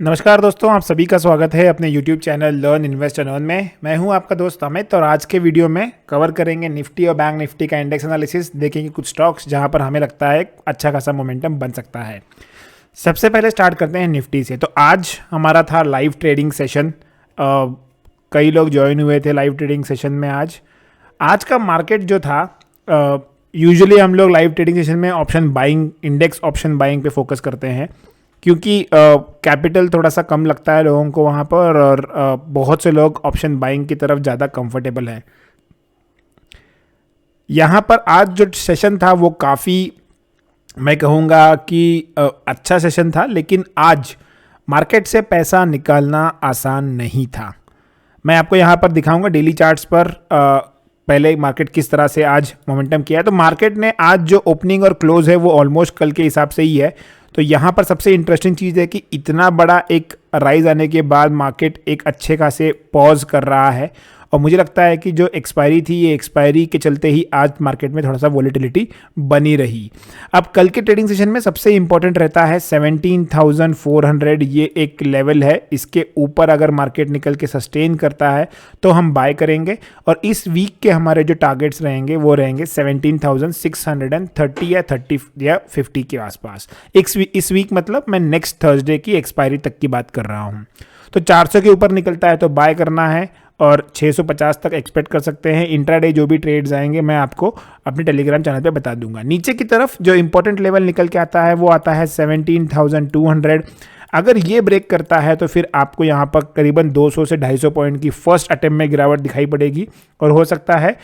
नमस्कार दोस्तों, आप सभी का स्वागत है अपने YouTube channel learn invest and earn में। मैं हूं आपका दोस्त अमित और आज के वीडियो में कवर करेंगे निफ्टी और बैंक निफ्टी का इंडेक्स एनालिसिस। देखेंगे कुछ स्टॉक्स जहां पर हमें लगता है अच्छा खासा मोमेंटम बन सकता है। सबसे पहले स्टार्ट करते हैं निफ्टी से। तो आज हमारा था लाइव ट्रेडिंग सेशन। कई लोग ज्वाइन हुए थे लाइव ट्रेडिंग सेशन में। आज का मार्केट जो था, यूजुअली हम लोग लाइव ट्रेडिंग सेशन में option buying, index option buying पे फोकस करते हैं क्योंकि कैपिटल थोड़ा सा कम लगता है लोगों को वहाँ पर और बहुत से लोग ऑप्शन बाइंग की तरफ ज़्यादा कंफर्टेबल हैं। यहाँ पर आज जो सेशन था वो काफ़ी, मैं कहूँगा कि अच्छा सेशन था, लेकिन आज मार्केट से पैसा निकालना आसान नहीं था। मैं आपको यहाँ पर दिखाऊंगा डेली चार्ट्स पर पहले मार्केट किस तरह से आज मोमेंटम किया है। तो मार्केट ने आज जो ओपनिंग और क्लोज है वो ऑलमोस्ट कल के हिसाब से ही है। तो यहाँ पर सबसे इंटरेस्टिंग चीज़ है कि इतना बड़ा एक राइज आने के बाद मार्केट एक अच्छे खासे पॉज कर रहा है और मुझे लगता है कि जो एक्सपायरी थी, ये एक्सपायरी के चलते ही आज मार्केट में थोड़ा सा वॉलेटिलिटी बनी रही। अब कल के ट्रेडिंग सेशन में सबसे इंपॉर्टेंट रहता है 17,400, ये एक लेवल है। इसके ऊपर अगर मार्केट निकल के सस्टेन करता है तो हम बाय करेंगे और इस वीक के हमारे जो टारगेट्स रहेंगे वो रहेंगे 17,630 या 30 या 50 के आसपास। इस वीक मतलब मैं नेक्स्ट थर्सडे की एक्सपायरी तक की बात कर रहा हूँ। तो 400 के ऊपर निकलता है तो बाय करना है और 650 तक एक्सपेक्ट कर सकते हैं। इंट्राडे जो भी ट्रेड्स आएंगे मैं आपको अपने टेलीग्राम चैनल पे बता दूंगा। नीचे की तरफ जो इंपॉर्टेंट लेवल निकल के आता है वो आता है 17,200। अगर ये ब्रेक करता है तो फिर आपको यहाँ पर करीबन 200 से 250 पॉइंट की फर्स्ट अटेम्प्ट में गिरावट दिखाई पड़ेगी और हो सकता है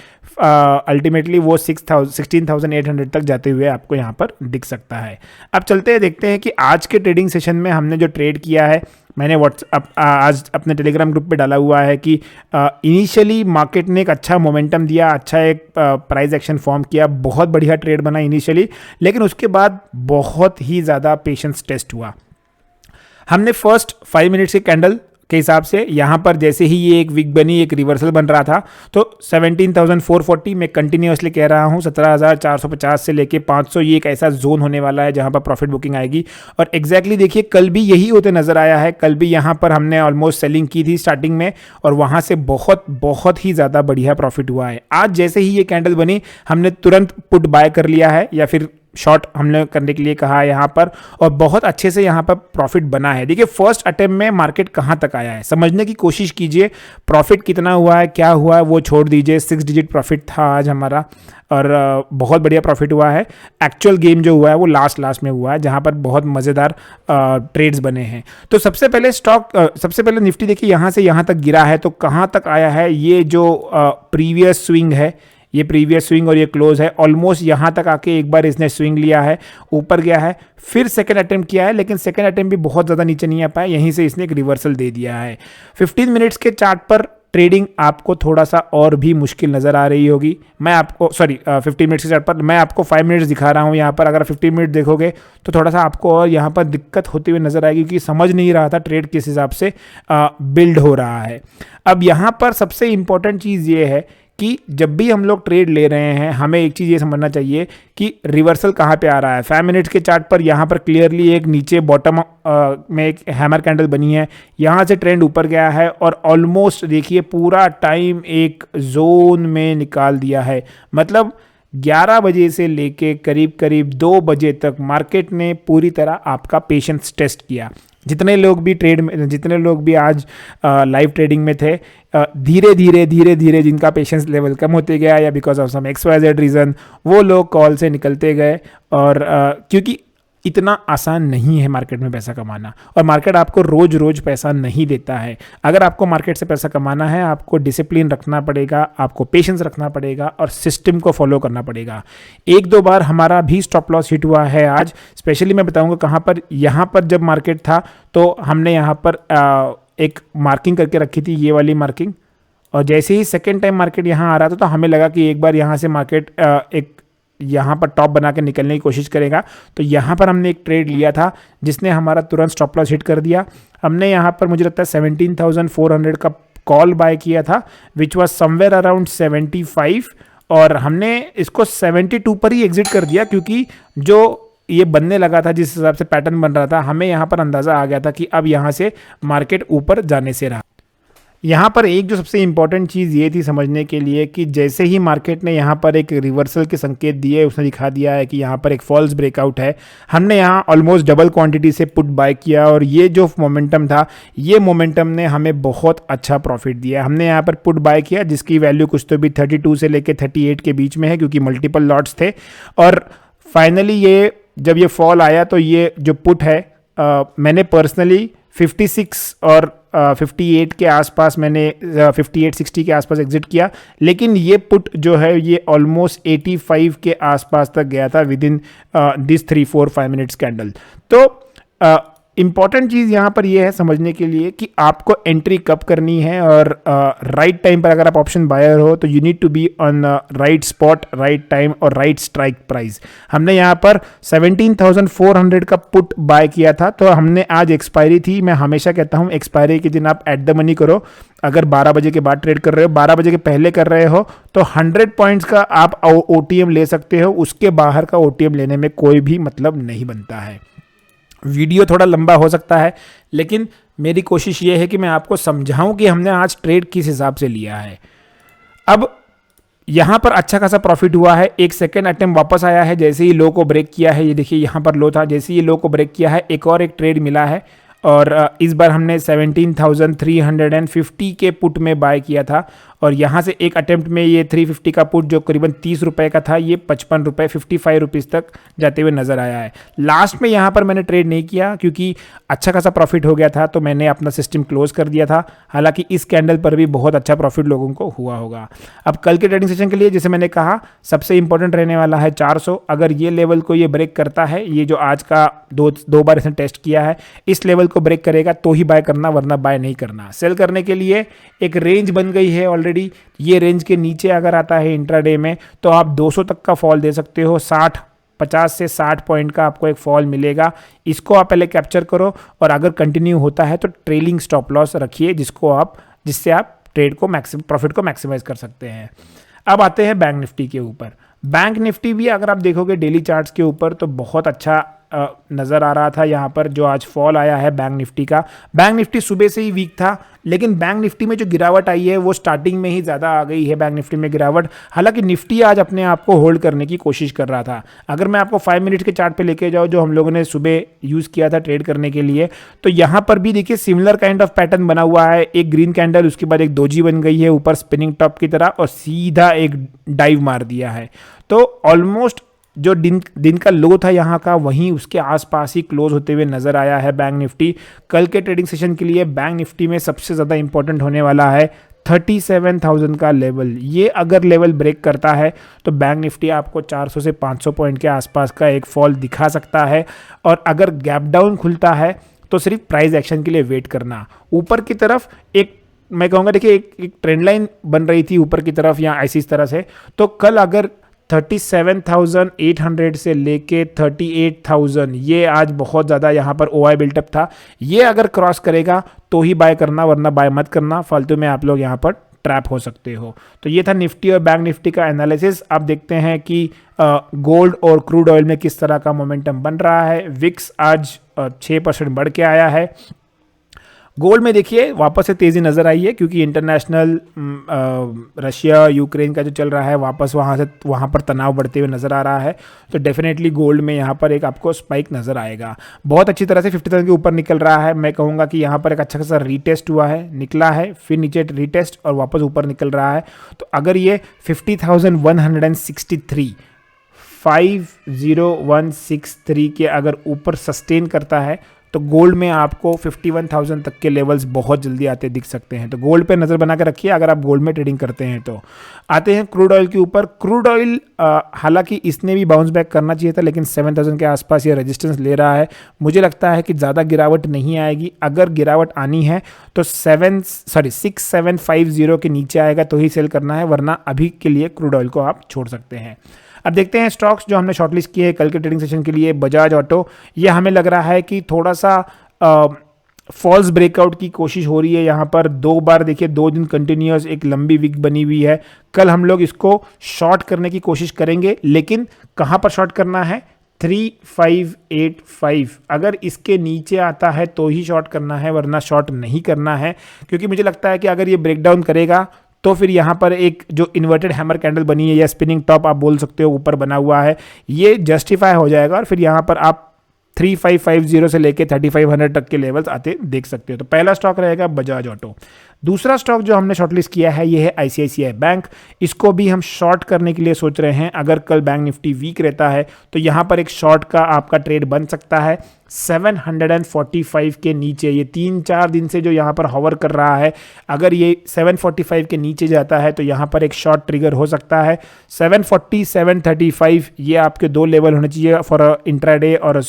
अल्टीमेटली वो 16,800 तक जाते हुए आपको यहाँ पर दिख सकता है। अब चलते हैं, देखते हैं कि आज के ट्रेडिंग सेशन में हमने जो ट्रेड किया है, मैंने व्हाट्सअप आज अपने टेलीग्राम ग्रुप पे डाला हुआ है कि इनिशियली मार्केट ने एक अच्छा मोमेंटम दिया, अच्छा एक प्राइस एक्शन फॉर्म किया, बहुत बढ़िया ट्रेड बना इनिशियली, लेकिन उसके बाद बहुत ही ज़्यादा पेशेंस टेस्ट हुआ। हमने फर्स्ट 5 मिनट्स के कैंडल के हिसाब से यहाँ पर जैसे ही ये एक वीक बनी, एक रिवर्सल बन रहा था, तो 17,440 में कंटिन्यूसली कह रहा हूँ 17,450 से लेके 500 ये एक ऐसा जोन होने वाला है जहाँ पर प्रॉफिट बुकिंग आएगी। और एग्जैक्टली देखिए कल भी यही होते नजर आया है। कल भी यहाँ पर हमने ऑलमोस्ट सेलिंग की थी स्टार्टिंग में और वहाँ से बहुत ही ज़्यादा बढ़िया प्रॉफिट हुआ है। आज जैसे ही ये कैंडल बनी हमने तुरंत पुट बाय कर लिया है या फिर शॉर्ट हमने करने के लिए कहा है यहाँ पर और बहुत अच्छे से यहाँ पर प्रॉफिट बना है। देखिए फर्स्ट अटेम्प्ट में मार्केट कहाँ तक आया है समझने की कोशिश कीजिए। प्रॉफिट कितना हुआ है, क्या हुआ है वो छोड़ दीजिए। 6 डिजिट प्रॉफिट था आज हमारा और बहुत बढ़िया प्रॉफिट हुआ है। एक्चुअल गेम जो हुआ है वो लास्ट में हुआ है जहाँ पर बहुत मज़ेदार ट्रेड्स बने हैं। तो सबसे पहले निफ्टी देखिए यहाँ से यहाँ तक गिरा है तो कहाँ तक आया है। ये जो प्रीवियस स्विंग है, ये प्रीवियस स्विंग और ये क्लोज है, ऑलमोस्ट यहाँ तक आके एक बार इसने स्विंग लिया है, ऊपर गया है, फिर सेकंड अटेम्प्ट किया है, लेकिन सेकंड अटेम्प्ट भी बहुत ज़्यादा नीचे नहीं आ पाया, यहीं से इसने एक रिवर्सल दे दिया है। 15 मिनट्स के चार्ट पर ट्रेडिंग आपको थोड़ा सा और भी मुश्किल नज़र आ रही होगी। मैं आपको 15 मिनट्स के चार्ट पर मैं आपको 5 मिनट्स दिखा रहा हूँ। यहाँ पर अगर 15 मिनट देखोगे तो थोड़ा सा आपको और यहाँ पर दिक्कत होती हुई नज़र आएगी क्योंकि समझ नहीं रहा था ट्रेड किस हिसाब से बिल्ड हो रहा है। अब यहाँ पर सबसे इंपॉर्टेंट चीज़ ये है कि जब भी हम लोग ट्रेड ले रहे हैं हमें एक चीज़ ये समझना चाहिए कि रिवर्सल कहाँ पे आ रहा है। 5 मिनट्स के चार्ट पर यहाँ पर क्लियरली एक नीचे बॉटम में एक हैमर कैंडल बनी है, यहाँ से ट्रेंड ऊपर गया है और ऑलमोस्ट देखिए पूरा टाइम एक जोन में निकाल दिया है। मतलब 11 बजे से लेके करीब 2 बजे तक मार्केट ने पूरी तरह आपका पेशेंस टेस्ट किया। जितने लोग भी आज लाइव ट्रेडिंग में थे, धीरे धीरे जिनका पेशेंस लेवल कम होते गया या because of some XYZ reason वो लोग कॉल से निकलते गए और क्योंकि इतना आसान नहीं है मार्केट में पैसा कमाना और मार्केट आपको रोज पैसा नहीं देता है। अगर आपको मार्केट से पैसा कमाना है आपको डिसिप्लिन रखना पड़ेगा, आपको पेशेंस रखना पड़ेगा और सिस्टम को फॉलो करना पड़ेगा। 1-2 बार हमारा भी स्टॉप लॉस हिट हुआ है आज। स्पेशली मैं बताऊंगा कहाँ पर। यहाँ पर जब मार्केट था तो हमने यहाँ पर एक मार्किंग करके रखी थी, ये वाली मार्किंग, और जैसे ही सेकेंड टाइम मार्केट यहाँ आ रहा था तो हमें लगा कि एक बार यहाँ से मार्केट एक यहाँ पर टॉप बना के निकलने की कोशिश करेगा। तो यहाँ पर हमने एक ट्रेड लिया था जिसने हमारा तुरंत स्टॉप लॉस हिट कर दिया। हमने यहाँ पर मुझे लगता है 17,400 का कॉल बाय किया था विच वाज समवेयर अराउंड 75 और हमने इसको 72 पर ही एग्जिट कर दिया क्योंकि जो ये बनने लगा था, जिस हिसाब से पैटर्न बन रहा था, हमें यहाँ पर अंदाज़ा आ गया था कि अब यहाँ से मार्केट ऊपर जाने से रहा। यहाँ पर एक जो सबसे इम्पॉर्टेंट चीज़ ये थी समझने के लिए कि जैसे ही मार्केट ने यहाँ पर एक रिवर्सल के संकेत दिए, उसने दिखा दिया है कि यहाँ पर एक फॉल्स ब्रेकआउट है, हमने यहाँ ऑलमोस्ट डबल क्वांटिटी से पुट बाय किया और ये जो मोमेंटम था, ये मोमेंटम ने हमें बहुत अच्छा प्रॉफिट दिया। हमने यहाँ पर पुट बाय किया जिसकी वैल्यू कुछ तो भी 32 से लेके 38 के बीच में है, क्योंकि मल्टीपल लॉट्स थे। और फाइनली ये जब ये फॉल आया तो ये जो पुट है मैंने पर्सनली 56 और 58 के आसपास, मैंने 58-60 के आसपास एग्जिट किया, लेकिन ये पुट जो है ये ऑलमोस्ट 85 के आसपास तक गया था with in this 3-4-5 minutes candle. तो इंपॉर्टेंट चीज़ यहाँ पर ये है समझने के लिए कि आपको एंट्री कब करनी है, और राइट टाइम पर अगर आप ऑप्शन बायर हो तो you need to be on right spot, right time और राइट स्ट्राइक प्राइस। हमने यहाँ पर 17,400 का पुट बाय किया था, तो हमने आज एक्सपायरी थी। मैं हमेशा कहता हूँ एक्सपायरी के दिन आप एट द मनी करो। अगर 12 बजे के बाद ट्रेड कर रहे हो, 12 बजे के पहले कर रहे हो, तो 100 पॉइंट्स का आप OTM ले सकते हो। उसके बाहर का OTM लेने में कोई भी मतलब नहीं बनता है। वीडियो थोड़ा लंबा हो सकता है, लेकिन मेरी कोशिश ये है कि मैं आपको समझाऊं कि हमने आज ट्रेड किस हिसाब से लिया है। अब यहाँ पर अच्छा खासा प्रॉफिट हुआ है। एक सेकेंड अटेम्प्ट वापस आया है, जैसे ही लो को ब्रेक किया है, ये देखिए यहाँ पर लो था, जैसे ही लो को ब्रेक किया है एक और एक ट्रेड मिला है, और इस बार हमने 17,350 के पुट में बाय किया था, और यहाँ से एक अटेम्प्ट में ये 350 का पुट जो करीबन 30 रुपये का था, ये 55 रुपये 55 रुपीज़ तक जाते हुए नज़र आया है। लास्ट में यहाँ पर मैंने ट्रेड नहीं किया क्योंकि अच्छा खासा प्रॉफिट हो गया था, तो मैंने अपना सिस्टम क्लोज कर दिया था। हालांकि इस कैंडल पर भी बहुत अच्छा प्रॉफिट लोगों को हुआ होगा। अब कल के ट्रेडिंग सेशन के लिए जैसे मैंने कहा, सबसे इंपॉर्टेंट रहने वाला है 400। अगर ये लेवल को ये ब्रेक करता है, ये जो आज का दो बार इसने टेस्ट किया है, इस लेवल को ब्रेक करेगा तो ही बाय करना, वरना बाय नहीं करना। सेल करने के लिए एक रेंज बन गई है ऑलरेडी। ये रेंज के नीचे अगर आता है इंट्राडे में तो आप 200 तक का फॉल दे सकते हो। 50 से 60 पॉइंट का आपको एक फॉल मिलेगा। इसको आप पहले कैप्चर करो, और अगर कंटिन्यू होता है तो ट्रेलिंग स्टॉप लॉस रखिए, जिससे आप ट्रेड को प्रॉफिट को मैक्सिमाइज कर सकते हैं। अब आते हैं बैंक निफ्टी के ऊपर। बैंक निफ्टी भी अगर आप देखोगे डेली चार्ट्स के ऊपर तो बहुत अच्छा नज़र आ रहा था। यहाँ पर जो आज फॉल आया है बैंक निफ्टी का, बैंक निफ्टी सुबह से ही वीक था, लेकिन बैंक निफ्टी में जो गिरावट आई है वो स्टार्टिंग में ही ज़्यादा आ गई है बैंक निफ्टी में गिरावट। हालांकि निफ्टी आज अपने आप को होल्ड करने की कोशिश कर रहा था। अगर मैं आपको 5 मिनट के चार्ट पे लेके जाऊँ जो हम लोगों ने सुबह यूज़ किया था ट्रेड करने के लिए, तो यहाँ पर भी देखिए सिमिलर काइंड ऑफ पैटर्न बना हुआ है। एक ग्रीन कैंडल, उसके बाद एक डोजी बन गई है ऊपर स्पिनिंग टॉप की तरह, और सीधा एक डाइव मार दिया है। तो ऑलमोस्ट जो दिन का लो था यहाँ का, वहीं उसके आसपास ही क्लोज होते हुए नजर आया है बैंक निफ्टी। कल के ट्रेडिंग सेशन के लिए बैंक निफ्टी में सबसे ज़्यादा इंपॉर्टेंट होने वाला है 37,000 का लेवल। ये अगर लेवल ब्रेक करता है तो बैंक निफ्टी आपको 400 से 500 पॉइंट के आसपास का एक फॉल दिखा सकता है, और अगर गैप डाउन खुलता है तो सिर्फ प्राइस एक्शन के लिए वेट करना। ऊपर की तरफ मैं कहूँगा देखिए एक ट्रेंड लाइन बन रही थी ऊपर की तरफ या ऐसी इस तरह से, तो कल अगर 37,800 से लेके 38,000, ये आज बहुत ज़्यादा यहाँ पर OI बिल्टअप था, ये अगर क्रॉस करेगा तो ही बाय करना, वरना बाय मत करना। फालतू में आप लोग यहाँ पर ट्रैप हो सकते हो। तो ये था निफ्टी और बैंक निफ्टी का एनालिसिस। आप देखते हैं कि गोल्ड और क्रूड ऑयल में किस तरह का मोमेंटम बन रहा है। विक्स आज 6% बढ़ के आया है। गोल्ड में देखिए वापस से तेज़ी नज़र आई है, क्योंकि इंटरनेशनल रशिया यूक्रेन का जो चल रहा है, वापस वहाँ पर तनाव बढ़ते हुए नज़र आ रहा है। तो डेफिनेटली गोल्ड में यहाँ पर एक आपको स्पाइक नज़र आएगा। बहुत अच्छी तरह से 50,000 के ऊपर निकल रहा है। मैं कहूँगा कि यहाँ पर एक अच्छा खासा रीटेस्ट हुआ है, निकला है, फिर नीचे रीटेस्ट और वापस ऊपर निकल रहा है। तो अगर ये 50,163 50163 के अगर ऊपर सस्टेन करता है तो गोल्ड में आपको 51,000 तक के लेवल्स बहुत जल्दी आते दिख सकते हैं। तो गोल्ड पे नज़र बना के रखिए अगर आप गोल्ड में ट्रेडिंग करते हैं। तो आते हैं क्रूड ऑयल के ऊपर। क्रूड ऑयल हालांकि इसने भी बाउंस बैक करना चाहिए था, लेकिन 7,000 के आसपास ये रेजिस्टेंस ले रहा है। मुझे लगता है कि ज़्यादा गिरावट नहीं आएगी। अगर गिरावट आनी है तो 6750 के नीचे आएगा तो ही सेल करना है, वरना अभी के लिए क्रूड ऑयल को आप छोड़ सकते हैं। अब देखते हैं स्टॉक्स जो हमने शॉर्टलिस्ट किए हैं कल के ट्रेडिंग सेशन के लिए। बजाज ऑटो, ये हमें लग रहा है कि थोड़ा सा फॉल्स ब्रेकआउट की कोशिश हो रही है। यहाँ पर 2 बार देखिए 2 दिन कंटिन्यूअस एक लंबी वीक बनी हुई है। कल हम लोग इसको शॉर्ट करने की कोशिश करेंगे, लेकिन कहाँ पर शॉर्ट करना है 3585 अगर इसके नीचे आता है तो ही शॉर्ट करना है, वरना शॉर्ट नहीं करना है, क्योंकि मुझे लगता है कि अगर ये ब्रेकडाउन करेगा तो फिर यहाँ पर एक जो इन्वर्टेड हैमर कैंडल बनी है या स्पिनिंग टॉप आप बोल सकते हो ऊपर बना हुआ है, ये जस्टिफाई हो जाएगा और फिर यहाँ पर आप 3550 से लेके 3500 तक के लेवल्स आते देख सकते हो। तो पहला स्टॉक रहेगा बजाज ऑटो। दूसरा स्टॉक जो हमने शॉर्टलिस्ट किया है ये है आईसीआईसीआई बैंक। इसको भी हम शॉर्ट करने के लिए सोच रहे हैं। अगर कल बैंक निफ्टी वीक रहता है तो यहाँ पर एक शॉर्ट का आपका ट्रेड बन सकता है 745 के नीचे। ये 3-4 दिन से जो यहाँ पर हॉवर कर रहा है, अगर ये 745 के नीचे जाता है तो यहाँ पर एक शॉर्ट ट्रिगर हो सकता है। 740 735 ये आपके दो लेवल होने चाहिए फॉर इंट्राडे और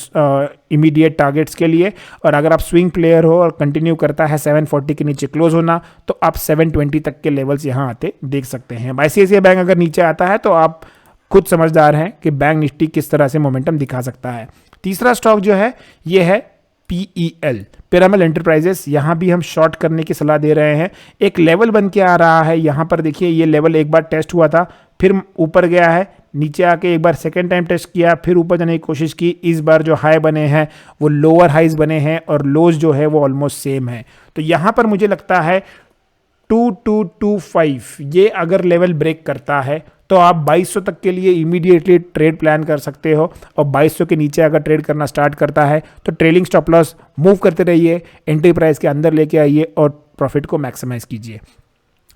इमीडिएट टारगेट्स के लिए। और अगर आप स्विंग प्लेयर हो और कंटिन्यू करता है 740 के नीचे क्लोज होना, तो आप 720 तक के लेवल्स यहाँ आते देख सकते हैं। आईसीआईसीआई बैंक अगर नीचे आता है तो आप खुद समझदार हैं कि बैंक निफ्टी किस तरह से मोमेंटम दिखा सकता है। तीसरा स्टॉक जो है ये है पीईएल, पिरामल एंटरप्राइजेस। यहाँ भी हम शॉर्ट करने की सलाह दे रहे हैं। एक लेवल बन के आ रहा है, यहाँ पर देखिए ये लेवल एक बार टेस्ट हुआ था, फिर ऊपर गया है, नीचे आके एक बार सेकेंड टाइम टेस्ट किया, फिर ऊपर जाने की कोशिश की। इस बार जो हाई बने हैं वो लोअर हाइज बने हैं और लोज जो है वो ऑलमोस्ट सेम है। तो यहाँ पर मुझे लगता है 2225 ये अगर लेवल ब्रेक करता है तो आप 2200 तक के लिए इमीडिएटली ट्रेड प्लान कर सकते हो। और 2200 के नीचे अगर ट्रेड करना स्टार्ट करता है तो ट्रेलिंग स्टॉप लॉस मूव करते रहिए, एंट्री प्राइस के अंदर लेके आइए और प्रॉफिट को मैक्सिमाइज कीजिए।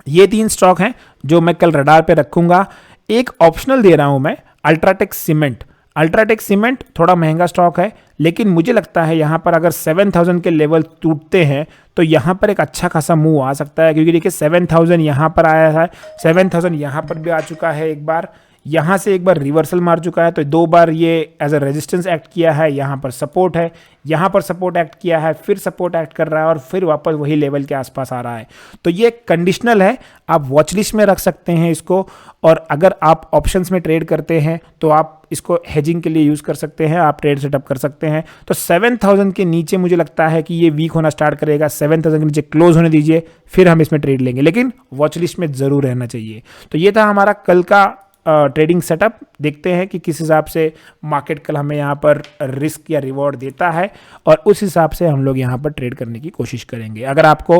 ये 3 स्टॉक हैं जो मैं कल रडार पे रखूंगा। एक ऑप्शनल दे रहा हूं मैं, अल्ट्राटेक सीमेंट। अल्ट्राटेक सीमेंट थोड़ा महंगा स्टॉक है, लेकिन मुझे लगता है यहाँ पर अगर 7000 के लेवल टूटते हैं तो यहाँ पर एक अच्छा खासा मूव आ सकता है। क्योंकि देखिए 7000 यहाँ पर आया है, 7000 यहाँ पर भी आ चुका है, एक बार यहाँ से एक बार रिवर्सल मार चुका है, तो 2 बार ये एज अ रेजिस्टेंस एक्ट किया है। यहाँ पर सपोर्ट है, यहाँ पर सपोर्ट एक्ट किया है, फिर सपोर्ट एक्ट कर रहा है और फिर वापस वही लेवल के आसपास आ रहा है। तो ये कंडीशनल है, आप वॉच लिस्ट में रख सकते हैं इसको। और अगर आप ऑप्शंस में ट्रेड करते हैं तो आप इसको हेजिंग के लिए यूज़ कर सकते हैं, आप ट्रेड सेटअप कर सकते हैं। तो 7000 के नीचे मुझे लगता है कि ये वीक होना स्टार्ट करेगा। 7000 के नीचे क्लोज होने दीजिए, फिर हम इसमें ट्रेड लेंगे, लेकिन वॉच लिस्ट में ज़रूर रहना चाहिए। तो ये था हमारा कल का ट्रेडिंग सेटअप। देखते हैं कि किस हिसाब से मार्केट कल हमें यहाँ पर रिस्क या रिवॉर्ड देता है और उस हिसाब से हम लोग यहाँ पर ट्रेड करने की कोशिश करेंगे। अगर आपको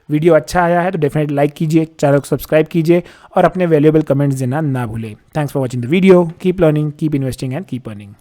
वीडियो अच्छा आया है तो डेफिनेटली लाइक कीजिए, चैनल को सब्सक्राइब कीजिए और अपने वैल्यूएबल कमेंट्स देना ना भूलें। Thanks for watching the video. Keep learning, keep investing and keep earning.